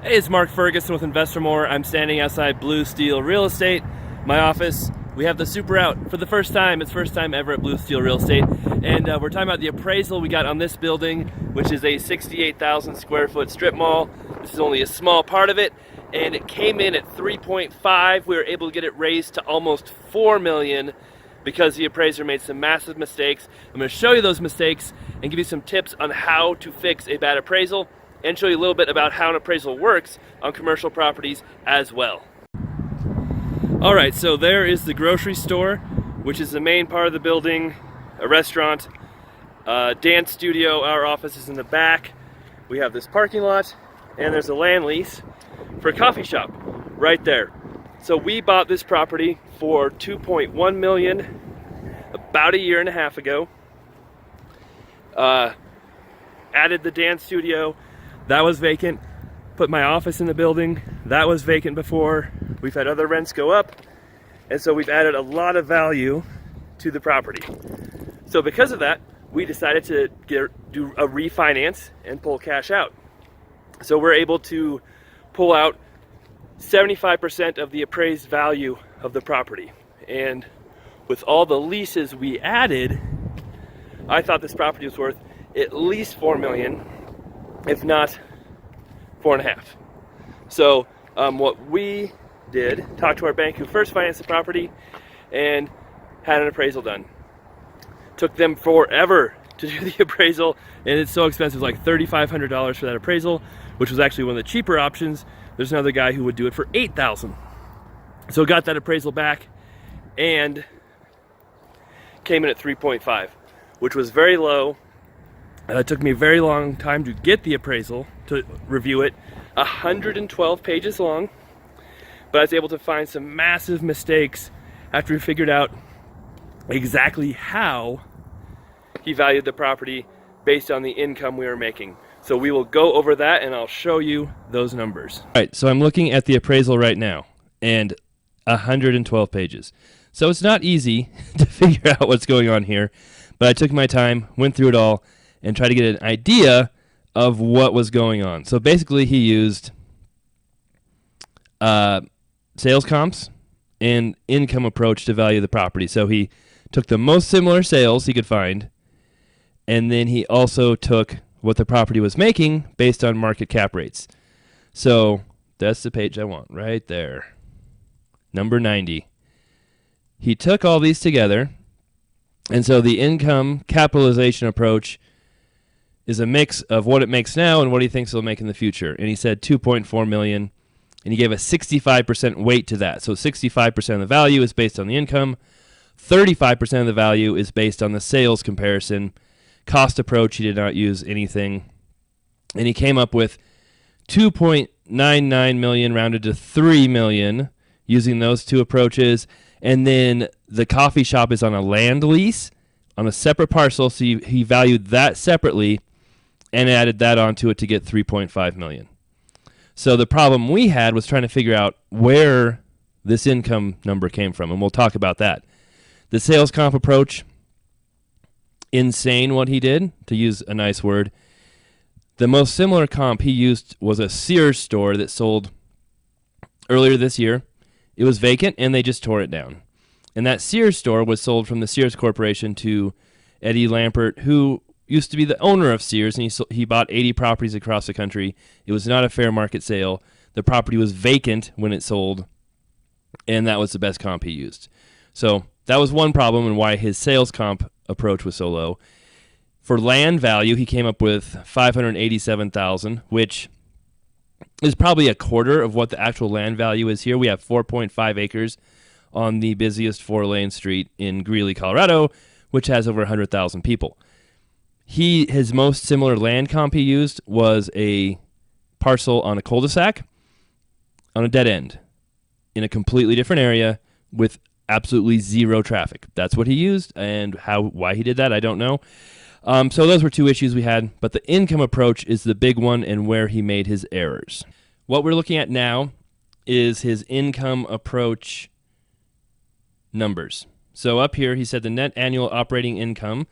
Hey, it's Mark Ferguson with Investor More. I'm standing outside Blue Steel Real Estate, my office. We have the super out for the first time. It's first time ever at Blue Steel Real Estate. And we're talking about the appraisal we got on this building, which is a 68,000 square foot strip mall. This is only a small part of it. And it came in at 3.5. We were able to get it raised to almost 4 million because the appraiser made some massive mistakes. I'm gonna show you those mistakes and give you some tips on how to fix a bad appraisal, and show you a little bit about how an appraisal works on commercial properties as well. All right, so there is the grocery store, which is the main part of the building, a restaurant, dance studio. Our office is in the back. We have this parking lot, and there's a land lease for a coffee shop right there. So we bought this property for 2.1 million about a year and a half ago. Added the dance studio. That was vacant. Put my office in the building. That was vacant before. We've had other rents go up. And so we've added a lot of value to the property. So because of that, we decided to do a refinance and pull cash out. So we're able to pull out 75% of the appraised value of the property. And with all the leases we added, I thought this property was worth at least 4 million. If not 4.5. So what we did, talked to our bank who first financed the property and had an appraisal done. Took them forever to do the appraisal, and it's so expensive, like $3,500 for that appraisal, which was actually one of the cheaper options. There's another guy who would do it for $8,000. So got that appraisal back and came in at 3.5, which was very low. It took me a very long time to get the appraisal, to review it, 112 pages long, but I was able to find some massive mistakes after we figured out exactly how he valued the property based on the income we were making. So we will go over that and I'll show you those numbers. All right, so I'm looking at the appraisal right now, and 112 pages. So it's not easy to figure out what's going on here, but I took my time, went through it all, and try to get an idea of what was going on. So basically he used sales comps and income approach to value the property. So he took the most similar sales he could find, and then he also took what the property was making based on market cap rates. So that's the page I want right there. Number 90. He took all these together, and so the income capitalization approach is a mix of what it makes now and what he thinks it'll make in the future. And he said 2.4 million, and he gave a 65% weight to that. So 65% of the value is based on the income, 35% of the value is based on the sales comparison. Cost approach, he did not use anything. And he came up with 2.99 million rounded to 3 million using those two approaches. And then the coffee shop is on a land lease on a separate parcel, so he valued that separately and added that onto it to get 3.5 million. So the problem we had was trying to figure out where this income number came from, and we'll talk about that. The sales comp approach, insane what he did, to use a nice word. The most similar comp he used was a Sears store that sold earlier this year. It was vacant, and they just tore it down. And that Sears store was sold from the Sears Corporation to Eddie Lampert, who used to be the owner of Sears, and he bought 80 properties across the country. It was not a fair market sale. The property was vacant when it sold, and that was the best comp he used. So that was one problem and why his sales comp approach was so low. For land value, he came up with $587,000, which is probably a quarter of what the actual land value is here. We have 4.5 acres on the busiest 4-lane street in Greeley, Colorado, which has over 100,000 people. His most similar land comp he used was a parcel on a cul-de-sac on a dead end in a completely different area with absolutely zero traffic. That's what he used, and why he did that, I don't know. So those were two issues we had, but the income approach is the big one and where he made his errors. What we're looking at now is his income approach numbers. So up here, he said the net annual operating income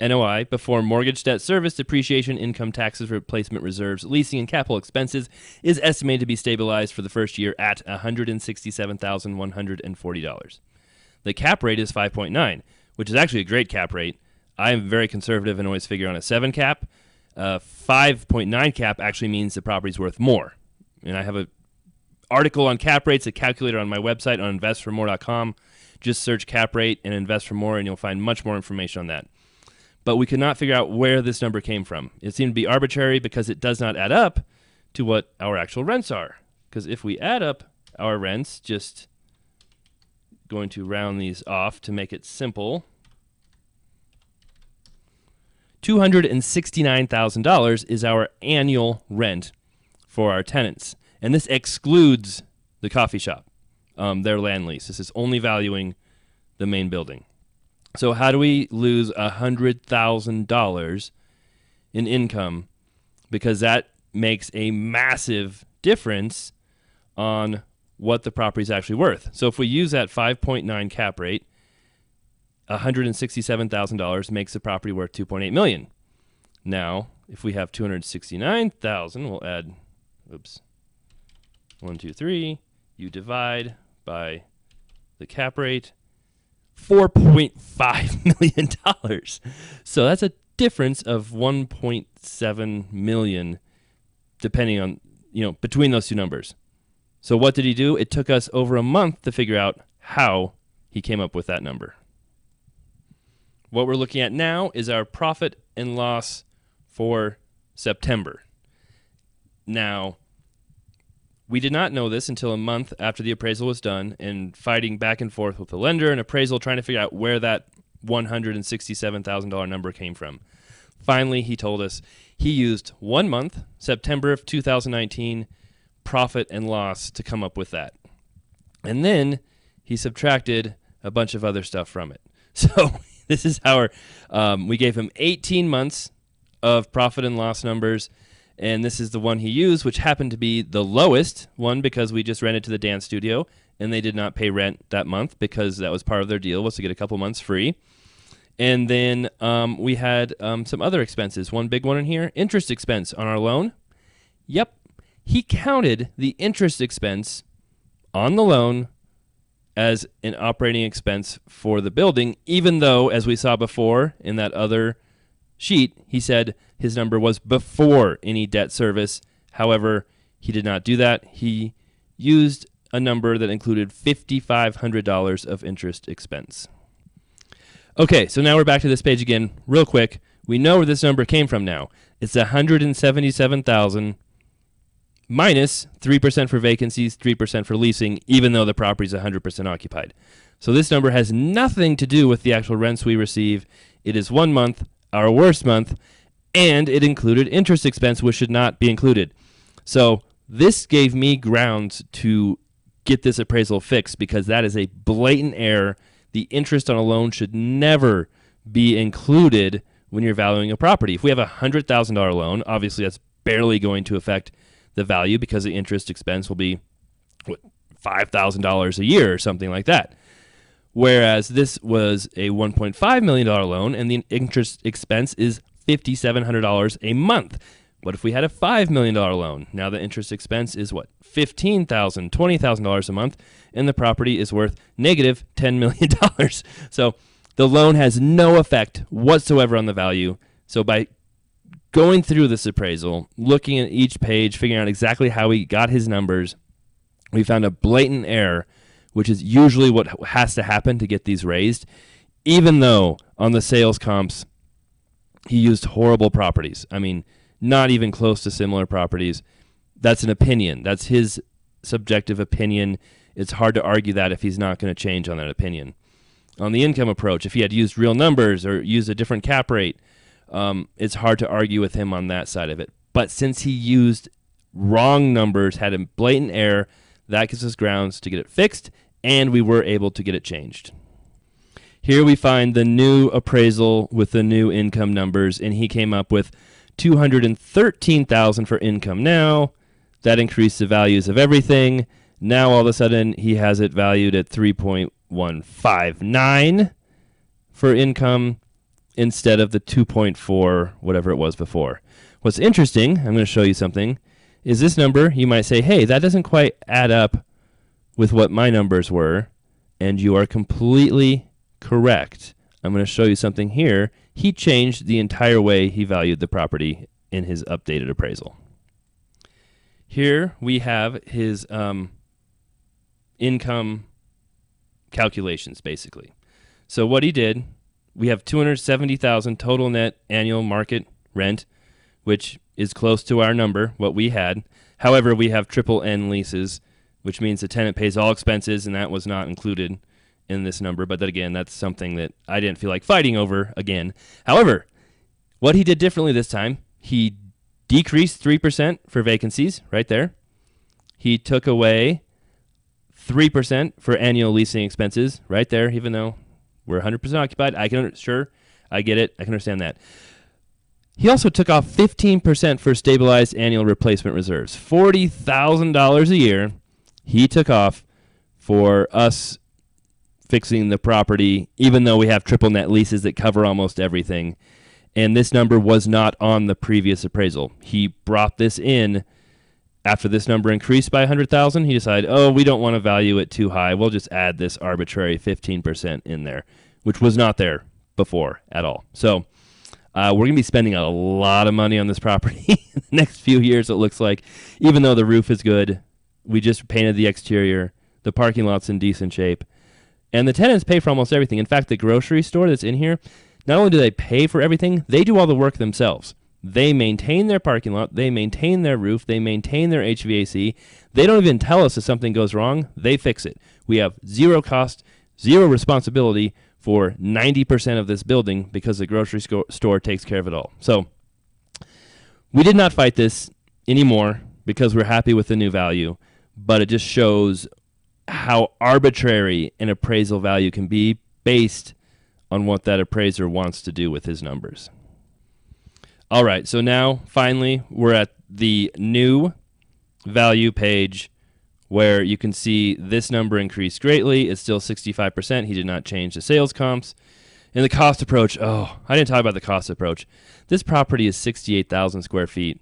NOI before mortgage debt service, depreciation, income taxes, replacement reserves, leasing, and capital expenses is estimated to be stabilized for the first year at $167,140. The cap rate is 5.9, which is actually a great cap rate. I am very conservative and always figure on a 7 cap. 5.9 cap actually means the property's worth more. And I have an article on cap rates, a calculator on my website on investformore.com. Just search cap rate and invest for more, and you'll find much more information on that. But we could not figure out where this number came from. It seemed to be arbitrary because it does not add up to what our actual rents are. Because if we add up our rents, just going to round these off to make it simple, $269,000 is our annual rent for our tenants. And this excludes the coffee shop, their land lease. This is only valuing the main building. So how do we lose $100,000 in income? Because that makes a massive difference on what the property is actually worth. So if we use that 5.9 cap rate, $167,000 makes the property worth $2.8 million. Now, if we have $269,000, we'll add, 1, 2, 3, you divide by the cap rate, $4.5 million. So that's a difference of $1.7 million, depending on, between those two numbers. So what did he do? It took us over a month to figure out how he came up with that number. What we're looking at now is our profit and loss for September. Now, we did not know this until a month after the appraisal was done and fighting back and forth with the lender and appraisal, trying to figure out where that $167,000 number came from. Finally, he told us he used 1 month, September of 2019, profit and loss to come up with that. And then he subtracted a bunch of other stuff from it. So this is our, we gave him 18 months of profit and loss numbers. And this is the one he used, which happened to be the lowest one because we just rented to the dance studio and they did not pay rent that month because that was part of their deal, was to get a couple months free. And then we had some other expenses. One big one in here, interest expense on our loan. Yep, he counted the interest expense on the loan as an operating expense for the building, even though, as we saw before in that other sheet, he said his number was before any debt service. However, he did not do that. He used a number that included $5,500 of interest expense. Okay, so now we're back to this page again, real quick. We know where this number came from now. It's $177,000 minus 3% for vacancies, 3% for leasing, even though the property is 100% occupied. So this number has nothing to do with the actual rents we receive. It is 1 month, our worst month, and it included interest expense, which should not be included. So this gave me grounds to get this appraisal fixed because that is a blatant error. The interest on a loan should never be included when you're valuing a property. If we have a $100,000 loan, obviously that's barely going to affect the value because the interest expense will be $5,000 a year or something like that. Whereas this was a $1.5 million loan and the interest expense is $5,700 a month. What if we had a $5 million loan? Now the interest expense is what? $15,000, $20,000 a month, and the property is worth negative $10 million. So the loan has no effect whatsoever on the value. So by going through this appraisal, looking at each page, figuring out exactly how he got his numbers, we found a blatant error, which is usually what has to happen to get these raised, even though on the sales comps, he used horrible properties. I mean, not even close to similar properties. That's an opinion. That's his subjective opinion. It's hard to argue that if he's not going to change on that opinion. On the income approach, if he had used real numbers or used a different cap rate, it's hard to argue with him on that side of it. But since he used wrong numbers, had a blatant error, that gives us grounds to get it fixed, and we were able to get it changed. Here we find the new appraisal with the new income numbers, and he came up with $213,000 for income now. That increased the values of everything. Now all of a sudden he has it valued at $3.159 for income, instead of the 2.4, whatever it was before. What's interesting, I'm going to show you something, is this number, you might say, hey, that doesn't quite add up with what my numbers were, and you are completely correct. I'm going to show you something here. He changed the entire way he valued the property in his updated appraisal. Here we have his income calculations, basically. So what he did, we have $270,000 total net annual market rent, which is close to our number, what we had. However, we have triple N leases, which means the tenant pays all expenses, and that was not included in this number. But that, again, that's something that I didn't feel like fighting over again. However, what he did differently this time, he decreased 3% for vacancies right there. He took away 3% for annual leasing expenses right there, even though we're 100% occupied. I get it. I can understand that. He also took off 15% for stabilized annual replacement reserves. $40,000 a year he took off for us fixing the property, even though we have triple net leases that cover almost everything. And this number was not on the previous appraisal. He brought this in after this number increased by 100,000. He decided, oh, we don't want to value it too high. We'll just add this arbitrary 15% in there, which was not there before at all. So we're going to be spending a lot of money on this property in the next few years, it looks like, even though the roof is good. We just painted the exterior. The parking lot's in decent shape. And the tenants pay for almost everything. In fact, the grocery store that's in here, not only do they pay for everything, they do all the work themselves. They maintain their parking lot. They maintain their roof. They maintain their HVAC. They don't even tell us if something goes wrong. They fix it. We have zero cost, zero responsibility for 90% of this building because the grocery store takes care of it all. So we did not fight this anymore because we're happy with the new value, but it just shows how arbitrary an appraisal value can be based on what that appraiser wants to do with his numbers. All right, so now finally we're at the new value page where you can see this number increased greatly. It's still 65%. He did not change the sales comps. And the cost approach, I didn't talk about the cost approach. This property is 68,000 square feet,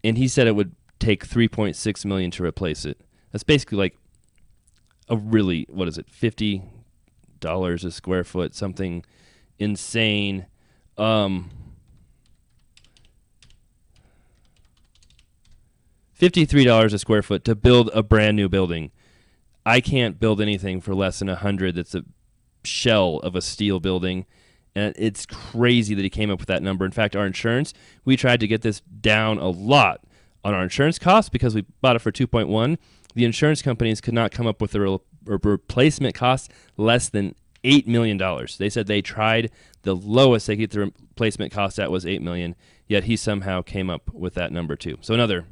and he said it would take $3.6 million to replace it. That's basically like a really, $50 a square foot, something insane. $53 a square foot to build a brand new building. I can't build anything for less than $100 that's a shell of a steel building. And it's crazy that he came up with that number. In fact, our insurance, we tried to get this down a lot on our insurance costs because we bought it for 2.1. The insurance companies could not come up with a replacement cost less than $8 million. They said they tried. The lowest they could get the replacement cost at was $8 million, yet he somehow came up with that number too. So another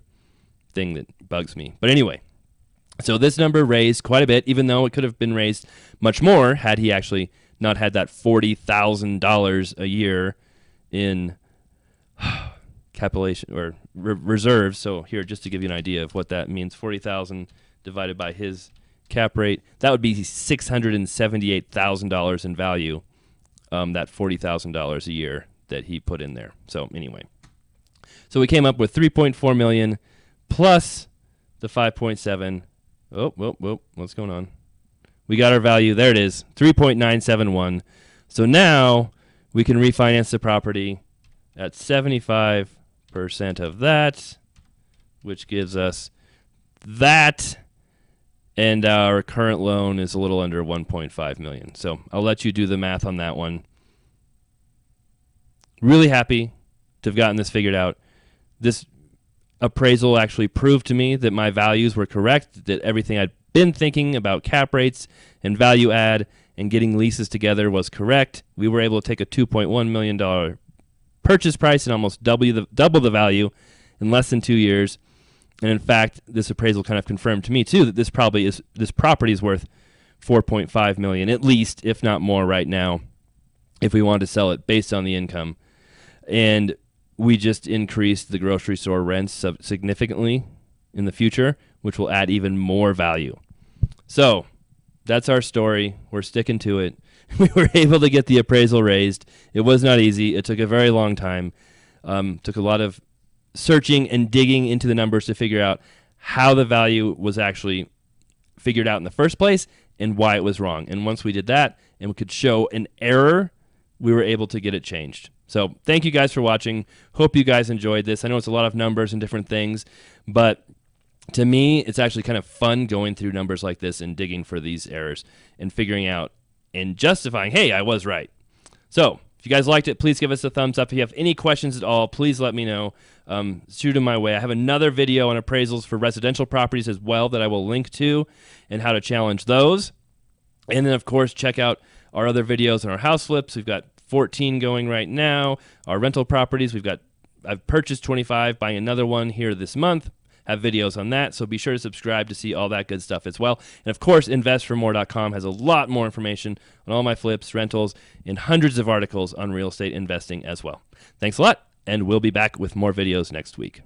thing that bugs me. But anyway, so this number raised quite a bit, even though it could have been raised much more had he actually not had that $40,000 a year in capitalization or reserves. So here, just to give you an idea of what that means, 40,000 divided by his cap rate, that would be $678,000 in value, that $40,000 a year that he put in there. So anyway, so we came up with $3.4 million plus the 5.7. What's going on? We got our value. There it is, 3.971. So now we can refinance the property at 75% of that, which gives us that. And our current loan is a little under 1.5 million. So I'll let you do the math on that one. Really happy to have gotten this figured out. This appraisal actually proved to me that my values were correct, that everything I'd been thinking about cap rates and value add and getting leases together was correct. We were able to take a $2.1 million purchase price and almost double the value in less than 2 years. And in fact, this appraisal kind of confirmed to me too that this property is worth $4.5 million at least, if not more right now, if we wanted to sell it based on the income. And we just increased the grocery store rents significantly in the future, which will add even more value. So that's our story. We're sticking to it. We were able to get the appraisal raised. It was not easy. It took a very long time. Took a lot of searching and digging into the numbers to figure out how the value was actually figured out in the first place and why it was wrong. And once we did that and we could show an error, we were able to get it changed. So thank you guys for watching. Hope you guys enjoyed this. I know it's a lot of numbers and different things, but to me, it's actually kind of fun going through numbers like this and digging for these errors and figuring out and justifying, hey, I was right. So if you guys liked it, please give us a thumbs up. If you have any questions at all, please let me know. Shoot them my way. I have another video on appraisals for residential properties as well that I will link to and how to challenge those. And then, of course, check out our other videos on our house flips. We've got 14 going right now. Our rental properties, I've purchased 25, buying another one here this month. Have videos on that, so be sure to subscribe to see all that good stuff as well. And of course, investformore.com has a lot more information on all my flips, rentals, and hundreds of articles on real estate investing as well. Thanks a lot, and we'll be back with more videos next week.